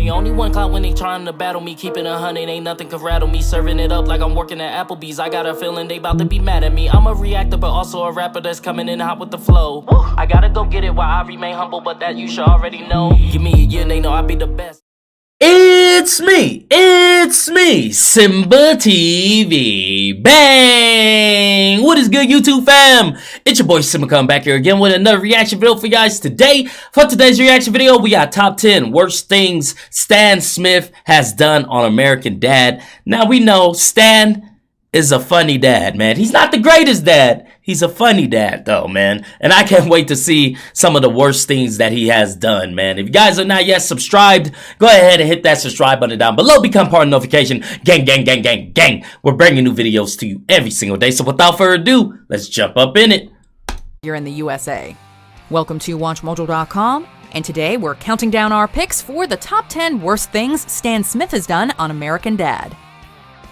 me. Only one clout when they trying to battle me. Keeping 100, ain't nothing can rattle me. Serving it up like I'm working at Applebee's. I got a feeling they about to be mad at me. I'm a reactor, but also a rapper that's coming in hot with the flow. I gotta go get it while I remain humble, but that you should already know. Give me a year, they know I'll be the best. It's me, SimbaTv. Bang! What is good, YouTube fam? It's your boy Simba coming back here again with another reaction video for you guys today. For today's reaction video, we got top 10 worst things Stan Smith has done on American Dad. Now we know Stan is a funny dad, man. He's not the greatest dad. He's a funny dad, though, man. And I can't wait to see some of the worst things that he has done, man. If you guys are not yet subscribed, go ahead and hit that subscribe button down below. Become part of the notification. Gang, gang, gang, gang, gang. We're bringing new videos to you every single day. So without further ado, let's jump up in it. You're in the USA. Welcome to WatchMojo.com. And today we're counting down our picks for the top 10 worst things Stan Smith has done on American Dad.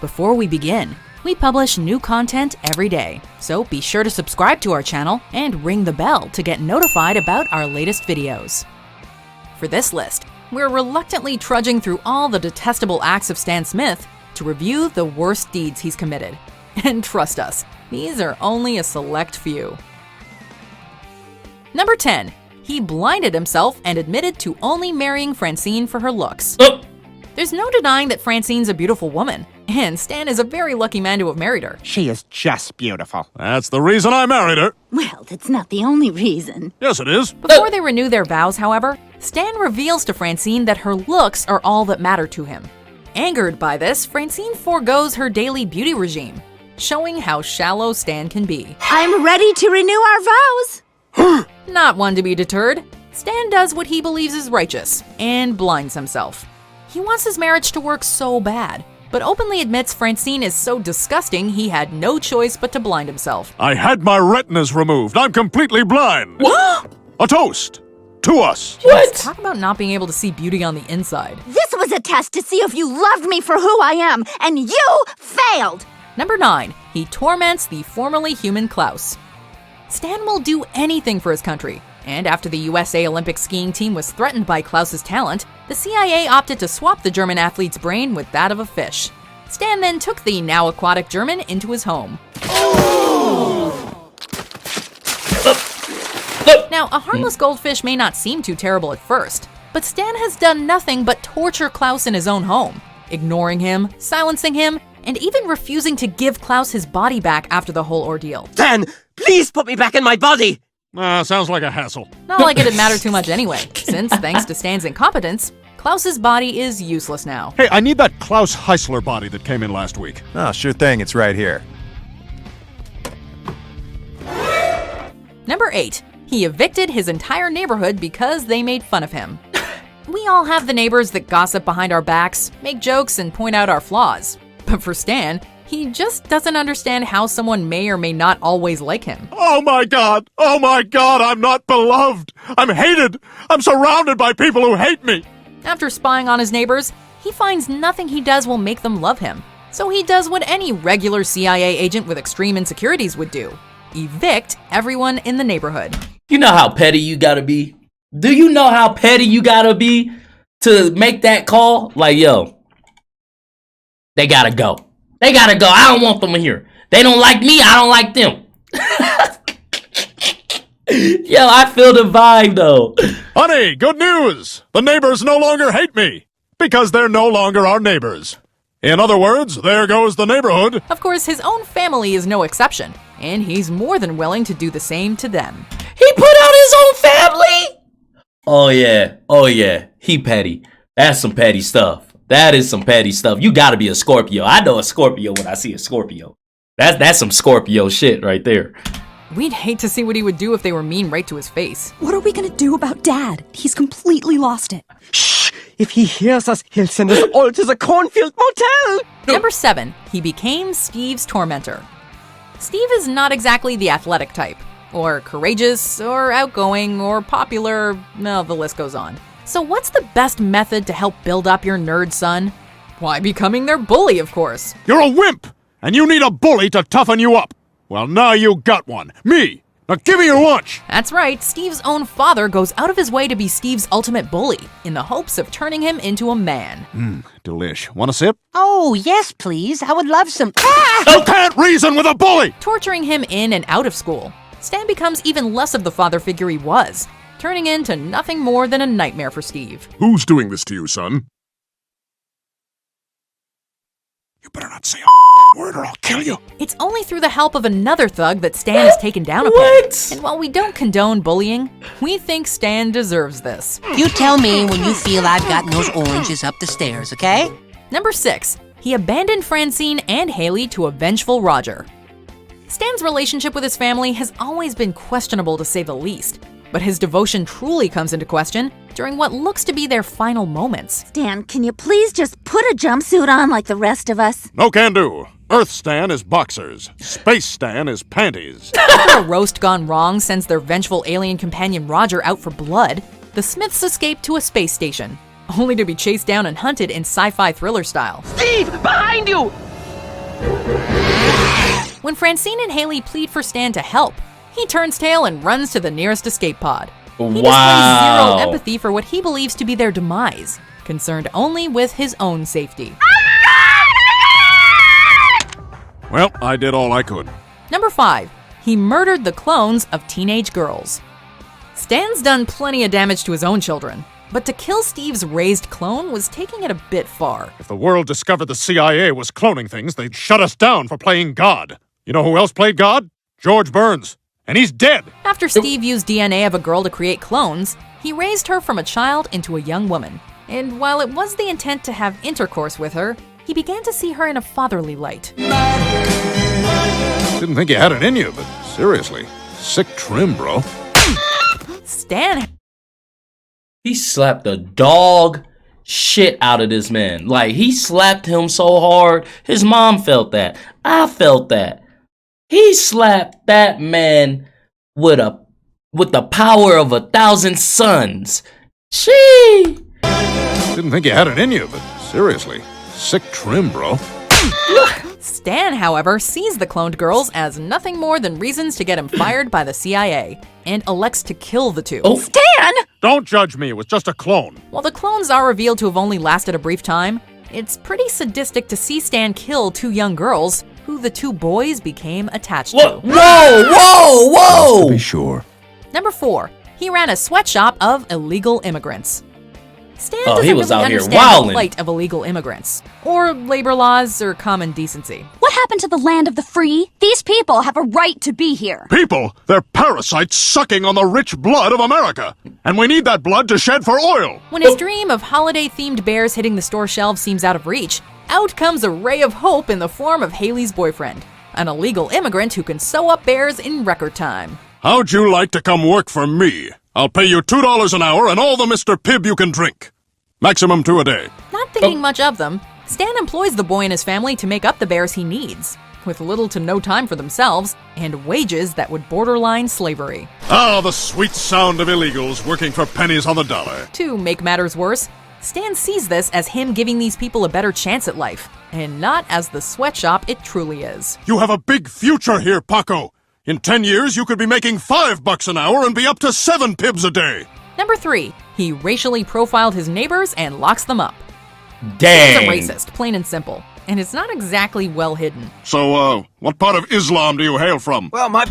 Before we begin, we publish new content every day, so be sure to subscribe to our channel and ring the bell to get notified about our latest videos. For this list, we're reluctantly trudging through all the detestable acts of Stan Smith to review the worst deeds he's committed. And trust us, these are only a select few. Number 10. He blinded himself and admitted to only marrying Francine for her looks. There's no denying that Francine's a beautiful woman, and Stan is a very lucky man to have married her. She is just beautiful. That's the reason I married her. Well, that's not the only reason. Yes, it is. Before they renew their vows, however, Stan reveals to Francine that her looks are all that matter to him. Angered by this, Francine forgoes her daily beauty regime, showing how shallow Stan can be. I'm ready to renew our vows. Not one to be deterred, Stan does what he believes is righteous and blinds himself. He wants his marriage to work so bad, but openly admits Francine is so disgusting he had no choice but to blind himself. I had my retinas removed. I'm completely blind. What? A toast to us. What? Talk about not being able to see beauty on the inside. This was a test to see if you loved me for who I am, and you failed. Number 9. He torments the formerly human Klaus. Stan will do anything for his country, and after the USA Olympic skiing team was threatened by Klaus's talent, the CIA opted to swap the German athlete's brain with that of a fish. Stan then took the now aquatic German into his home. Now, a harmless goldfish may not seem too terrible at first, but Stan has done nothing but torture Klaus in his own home, ignoring him, silencing him, and even refusing to give Klaus his body back after the whole ordeal. Stan, please put me back in my body! Sounds like a hassle. Not like it'd matter too much anyway, since thanks to Stan's incompetence, Klaus's body is useless now. Hey, I need that Klaus Heisler body that came in last week. Oh, sure thing. It's right here. Number 8. He evicted his entire neighborhood because they made fun of him. We all have the neighbors that gossip behind our backs, make jokes, and point out our flaws. But for Stan, he just doesn't understand how someone may or may not always like him. Oh my God! Oh my God! I'm not beloved! I'm hated! I'm surrounded by people who hate me! After spying on his neighbors, he finds nothing he does will make them love him. So he does what any regular CIA agent with extreme insecurities would do. Evict everyone in the neighborhood. You know how petty you gotta be? Do you know how petty you gotta be to make that call? Like, yo, they gotta go. They gotta go. I don't want them in here. They don't like me. I don't like them. Yo, I feel the vibe, though. Honey, good news! The neighbors no longer hate me because they're no longer our neighbors. In other words, there goes the neighborhood. Of course, his own family is no exception, and he's more than willing to do the same to them. He put out his own family? Oh, yeah. Oh, yeah. He petty. That's some petty stuff. That is some petty stuff. You gotta be a Scorpio. I know a Scorpio when I see a Scorpio. That's some Scorpio shit right there. We'd hate to see what he would do if they were mean right to his face. What are we gonna do about Dad? He's completely lost it. Shh! If he hears us, he'll send us all to the cornfield motel! Number 7. He became Steve's tormentor. Steve is not exactly the athletic type, or courageous, or outgoing, or popular, no, the list goes on. So what's the best method to help build up your nerd son? Why, becoming their bully, of course. You're a wimp, and you need a bully to toughen you up. Well, now you got one. Me, Now give me your lunch! That's right, Steve's own father goes out of his way to be Steve's ultimate bully, in the hopes of turning him into a man. Delish. Want a sip? Oh, yes, please. I would love some. You can't reason with a bully! Torturing him in and out of school, Stan becomes even less of the father figure he was, turning into nothing more than a nightmare for Steve. Who's doing this to you, son? You better not say a word or I'll kill you. It's only through the help of another thug that Stan is taken down upon. What? And while we don't condone bullying, we think Stan deserves this. You tell me when you feel I've gotten those oranges up the stairs, okay? Number 6. He abandoned Francine and Haley to a vengeful Roger. Stan's relationship with his family has always been questionable to say the least, but his devotion truly comes into question during what looks to be their final moments. Stan, can you please just put a jumpsuit on like the rest of us? No can do. Earth Stan is boxers. Space Stan is panties. After a roast gone wrong sends their vengeful alien companion Roger out for blood, the Smiths escape to a space station, only to be chased down and hunted in sci-fi thriller style. Steve, behind you! When Francine and Haley plead for Stan to help, he turns tail and runs to the nearest escape pod. He displays zero empathy for what he believes to be their demise, concerned only with his own safety. Well, I did all I could. Number 5. He murdered the clones of teenage girls. Stan's done plenty of damage to his own children, but to kill Steve's raised clone was taking it a bit far. If the world discovered the CIA was cloning things, they'd shut us down for playing God. You know who else played God? George Burns. And he's dead! After Steve used DNA of a girl to create clones, he raised her from a child into a young woman. And while it was the intent to have intercourse with her, he began to see her in a fatherly light. Didn't think you had it in you, but seriously, sick trim, bro. Stan... He slapped the dog shit out of this man. Like, he slapped him so hard, his mom felt that. I felt that. He slapped that man with the power of 1,000 suns. She. Didn't think you had it in you, but seriously, sick trim, bro. Stan, however, sees the cloned girls as nothing more than reasons to get him fired by the CIA, and elects to kill the two. Oh. Stan! Don't judge me, it was just a clone. While the clones are revealed to have only lasted a brief time, it's pretty sadistic to see Stan kill 2 young girls who the 2 boys became attached to. Whoa! To be sure. Number 4. He ran a sweatshop of illegal immigrants. Stan Oh, doesn't he was really out here understand wildin'. the plight of illegal immigrants, or labor laws, or common decency. What happened to the land of the free? These people have a right to be here. People, they're parasites sucking on the rich blood of America. And we need that blood to shed for oil. When his dream of holiday-themed bears hitting the store shelves seems out of reach, out comes a ray of hope in the form of Haley's boyfriend, an illegal immigrant who can sew up bears in record time. How'd you like to come work for me? I'll pay you $2 an hour and all the Mr. Pibb you can drink. Maximum 2 a day. Not thinking much of them, Stan employs the boy and his family to make up the bears he needs, with little to no time for themselves, and wages that would borderline slavery. Ah, the sweet sound of illegals working for pennies on the dollar. To make matters worse, Stan sees this as him giving these people a better chance at life, and not as the sweatshop it truly is. You have a big future here, Paco. In 10 years, you could be making $5 an hour and be up to 7 Pibbs a day. Number 3, he racially profiled his neighbors and locks them up. Dang. He's a racist, plain and simple, and it's not exactly well hidden. So, what part of Islam do you hail from? Well, my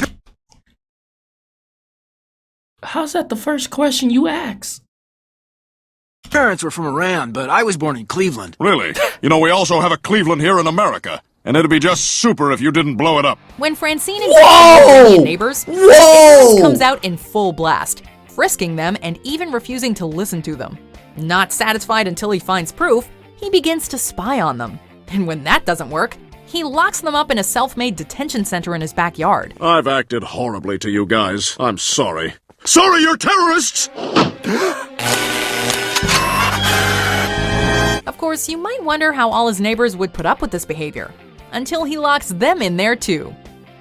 How's that the first question you asked? parents were from Iran, but I was born in Cleveland. Really? You know, we also have a Cleveland here in America. And it'd be just super if you didn't blow it up. When Francine and Whoa! his neighbors, Whoa! ignorance comes out in full blast, frisking them and even refusing to listen to them. Not satisfied until he finds proof, he begins to spy on them. And when that doesn't work, he locks them up in a self-made detention center in his backyard. I've acted horribly to you guys. I'm sorry. Sorry, you're terrorists! Of course, you might wonder how all his neighbors would put up with this behavior, until he locks them in there too.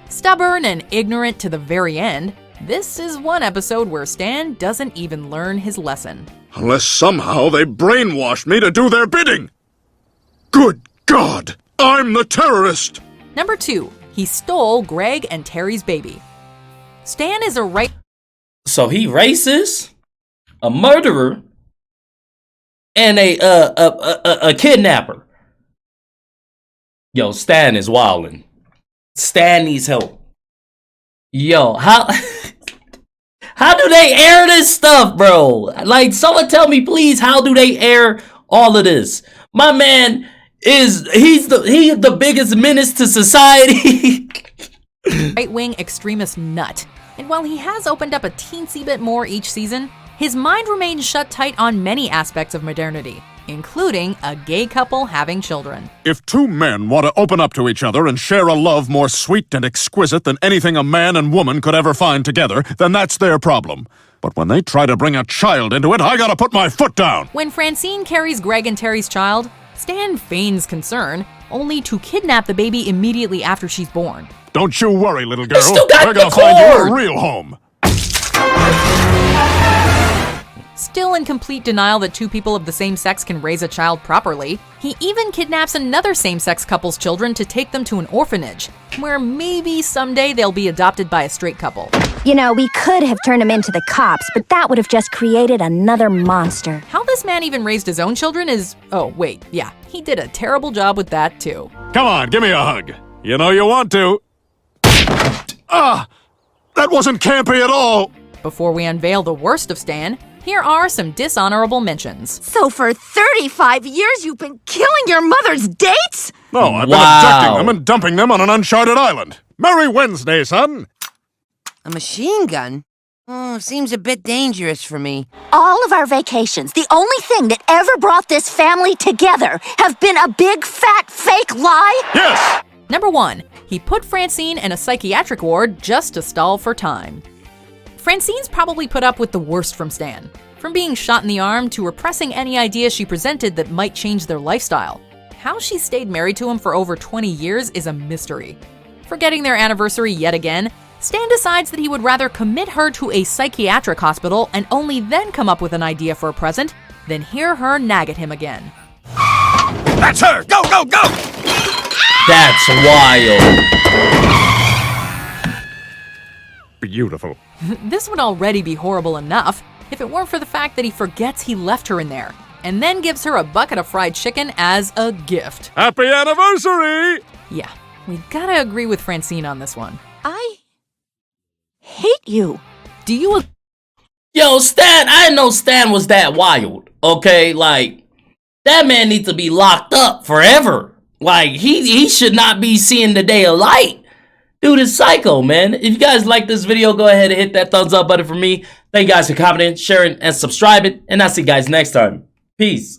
Stubborn and ignorant to the very end, this is one episode where Stan doesn't even learn his lesson. Unless somehow they brainwashed me to do their bidding. Good God! I'm the terrorist! Number 2, he stole Greg and Terry's baby. Stan is a So he racist, a murderer, and a kidnapper. Yo, Stan is wildin'. Stan needs help. Yo, how how do they air this stuff, bro? Like, someone tell me, please, how do they air all of this? My man he's the biggest menace to society. right-wing extremist nut. And while he has opened up a teensy bit more each season, his mind remains shut tight on many aspects of modernity, including a gay couple having children. If two men want to open up to each other and share a love more sweet and exquisite than anything a man and woman could ever find together, then that's their problem. But when they try to bring a child into it, I gotta put my foot down! When Francine carries Greg and Terry's child, Stan feigns concern, only to kidnap the baby immediately after she's born. Don't you worry, little girl. still got We're the gonna find you cord. a real home. Still in complete denial that two people of the same sex can raise a child properly, he even kidnaps another same-sex couple's children to take them to an orphanage, where maybe someday they'll be adopted by a straight couple. You know, we could have turned him into the cops, but that would have just created another monster. How this man even raised his own children is... oh, wait, yeah, he did a terrible job with that too. Come on, give me a hug. You know you want to. Ah! That wasn't campy at all! Before we unveil the worst of Stan, here are some dishonorable mentions. So for 35 years you've been killing your mother's dates? No, I've been abducting them and dumping them on an uncharted island. Merry Wednesday, son! A machine gun? Oh, seems a bit dangerous for me. All of our vacations, the only thing that ever brought this family together, have been a big fat fake lie? Yes! Number 1. He put Francine in a psychiatric ward just to stall for time. Francine's probably put up with the worst from Stan, from being shot in the arm to repressing any idea she presented that might change their lifestyle. How she stayed married to him for over 20 years is a mystery. Forgetting their anniversary yet again, Stan decides that he would rather commit her to a psychiatric hospital and only then come up with an idea for a present than hear her nag at him again. That's her! Go, go, go! That's wild. Beautiful. This would already be horrible enough if it weren't for the fact that he forgets he left her in there, and then gives her a bucket of fried chicken as a gift. Happy anniversary! Yeah, we gotta agree with Francine on this one. I hate you. Do you Yo, Stan, I didn't know Stan was that wild. Okay, like, that man needs to be locked up forever. Like, he should not be seeing the day of light. Dude is psycho, man. If you guys like this video, go ahead and hit that thumbs up button for me. Thank you guys for commenting, sharing, and subscribing. And I'll see you guys next time. Peace.